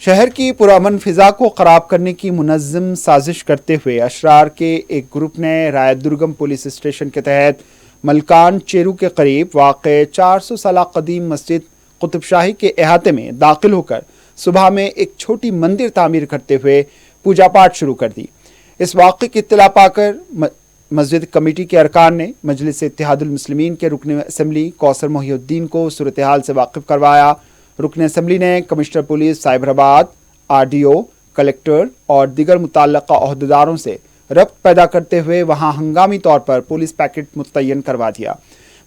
शहर की पुरअमन फिजा को खराब करने की मुनज़्ज़म साजिश करते हुए अशरार के एक ग्रुप ने रायत दुर्गम पुलिस स्टेशन के तहत मलकान चेरू के करीब वाक़े 400 साल कदीम मस्जिद कुतुब शाही के अहाते में दाखिल होकर सुबह में एक छोटी मंदिर तामीर करते हुए पूजा पाठ शुरू कर दी। इस वाक़े की इत्तला पाकर मस्जिद कमेटी के अरकान ने मजलिस इत्तेहादुल मुस्लिमीन के रुकन असम्बली कौसर मोहिउद्दीन को सूरत हाल से वाकिफ करवाया। रुकन असम्बली ने commissioner police Cyberabad, RDO, collector और दीगर मुतल्लका अहदेदारों से रब्त पैदा करते हुए वहां हंगामी तौर पर पुलिस पैकेट मुतय्यन करवा दिया।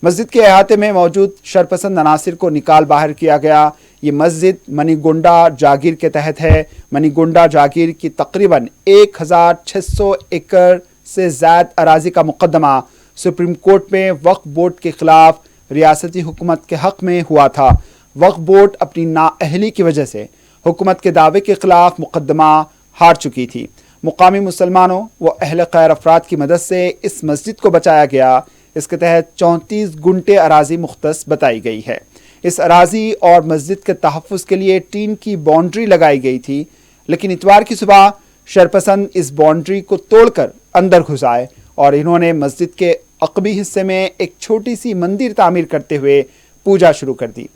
मस्जिद के अहाते में मौजूद शरपसंद अनासिर को निकाल बाहर किया गया। ये मस्जिद मनीगोंडा जागीर के तहत है। मनीगोंडा जागीर की तकरीबन 1600 एकड़ से ज़ायद अराजी का मुकदमा सुप्रीम कोर्ट में वक्फ बोर्ड के खिलाफ रियासती हुकूमत के हक में हुआ था। वक्फ बोर्ड अपनी नाअहली की वजह से हुकूमत के दावे के खिलाफ मुकदमा हार चुकी थी। मुकामी मुसलमानों व अहल खैर अफराद की मदद से इस मस्जिद को बचाया गया। इसके तहत 34 गुंटे अराजी मुख्तस बताई गई है। इस अराजी और मस्जिद के तहफ़्फ़ुज़ के लिए टीन की बाउंड्री लगाई गई थी, लेकिन इतवार की सुबह शरपसंद इस बाउंड्री को तोड़कर अंदर घुस आए और इन्होंने मस्जिद के अक़बी हिस्से में एक छोटी सी मंदिर तामीर करते हुए पूजा शुरू कर दी।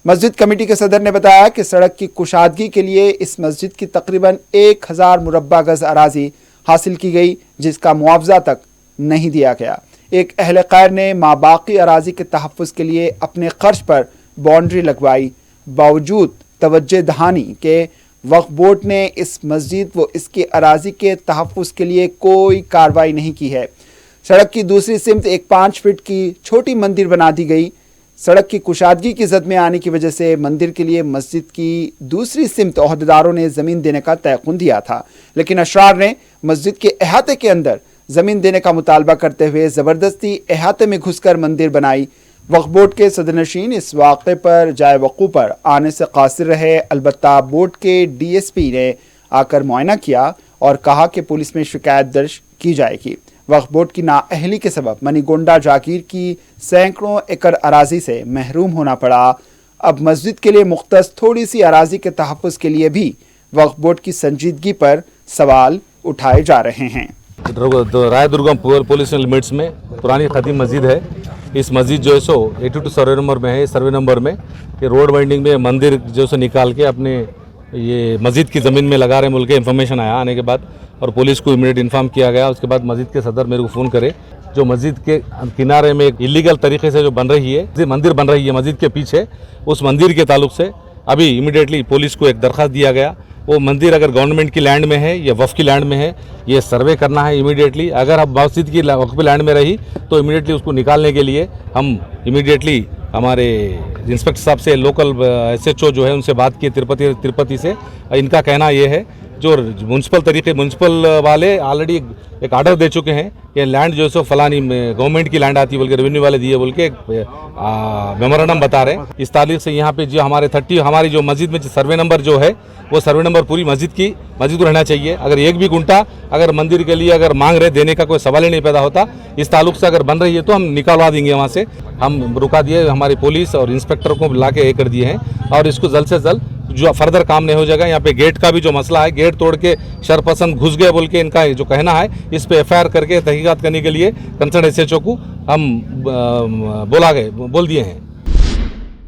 मस्जिद कमेटी के सदर ने बताया कि सड़क की कुशादगी के लिए इस मस्जिद की तकरीबन 1000 मुरब्बा गज अराजी हासिल की गई, जिसका मुआवजा तक नहीं दिया गया। एक अहल खैर ने माबाकी अराजी के तहफ़्फ़ुज़ के लिए अपने खर्च पर बाउंड्री लगवाई। बावजूद तवज्जो दहानी के वक्फ बोर्ड ने इस मस्जिद व इसके अराजी के तहफ़्फ़ुज़ के लिए कोई कार्रवाई नहीं की है। सड़क की दूसरी सिमत एक 5 फीट की छोटी मंदिर बना दी गई। सड़क की कुशादगी की जद में आने की वजह से मंदिर के लिए मस्जिद की दूसरी सिमत अहदेदारों ने ज़मीन देने का तयक़ुन दिया था, लेकिन अशरार ने मस्जिद के अहाते के अंदर ज़मीन देने का मुतालबा करते हुए ज़बरदस्ती अहाते में घुसकर मंदिर बनाई। वक्फ बोर्ड के सदरनशीन इस वाक़े पर जाए वक़ू पर आने से कासिर रहे। अलबत्ता बोर्ड के DSP ने आकर मुआयना किया और कहा कि पुलिस में शिकायत दर्ज की जाएगी। वक्फ बोर्ड की नाअहली के सबब मनीगोंडा जागीर की सैकड़ों एकड़ अराजी से महरूम होना पड़ा। अब मस्जिद के लिए मुख्तस थोड़ी सी अराजी के तहफ़्फ़ुज़ के लिए भी वक्फ बोर्ड की संजीदगी पर सवाल उठाए जा रहे हैं। राय दुर्गम पुलिस लिमिट्स में पुरानी खदीम मस्जिद है। इस मस्जिद जो है सो 82 सर्वे नंबर में है। सर्वे नंबर में ये रोड वाइंडिंग में मंदिर जो से निकाल के अपने ये मस्जिद की ज़मीन में लगा रहे बोल के इन्फॉर्मेशन आया। आने के बाद और पुलिस को इमीडिएट इन्फॉर्म किया गया। उसके बाद मस्जिद के सदर मेरे को फ़ोन करे, जो मस्जिद के किनारे में एक इलीगल तरीके से जो बन रही है मंदिर बन रही है मस्जिद के पीछे, उस मंदिर के ताल्लुक से अभी इमीडिएटली पुलिस को एक दरख्वास्त दिया गया। वो मंदिर अगर गवर्नमेंट की लैंड में है या वक्फ की लैंड में है, ये सर्वे करना है इमीडिएटली। अगर अब मस्जिद की वक्फ लैंड में रही तो इमीडिएटली उसको निकालने के लिए हम इमीडिएटली हमारे इंस्पेक्टर साहब से, लोकल SHO जो है उनसे बात की तिरुपति से। इनका कहना ये है जो म्यूनसिपल वाले ऑलरेडी एक आर्डर दे चुके हैं कि लैंड जो है सो फलानी गवर्नमेंट की लैंड आती है बोल के रेवेन्यू वाले दिए बोल के मेमोरेंडम बता रहे हैं। इस तारीख से यहाँ पे जो हमारी जो मस्जिद में सर्वे नंबर जो है वो सर्वे नंबर पूरी मस्जिद को रहना चाहिए। अगर एक भी गुंटा अगर मंदिर के लिए अगर मांग रहे, देने का कोई सवाल ही नहीं पैदा होता। इस ताल्लुक से अगर बन रही है तो हम निकालवा देंगे वहाँ से। हम रुका दिए, हमारी पुलिस और इंस्पेक्टर को ला के कर दिए हैं और इसको जल्द से जल्द जो फर्दर काम नहीं हो जाएगा। यहाँ पे गेट का भी जो मसला है, गेट तोड़ के शरपसंद घुस गए बोल के इनका जो कहना है, इस पे FIR करके तहकीकात करने के लिए कंसर्न SHO को हम बोल दिए हैं।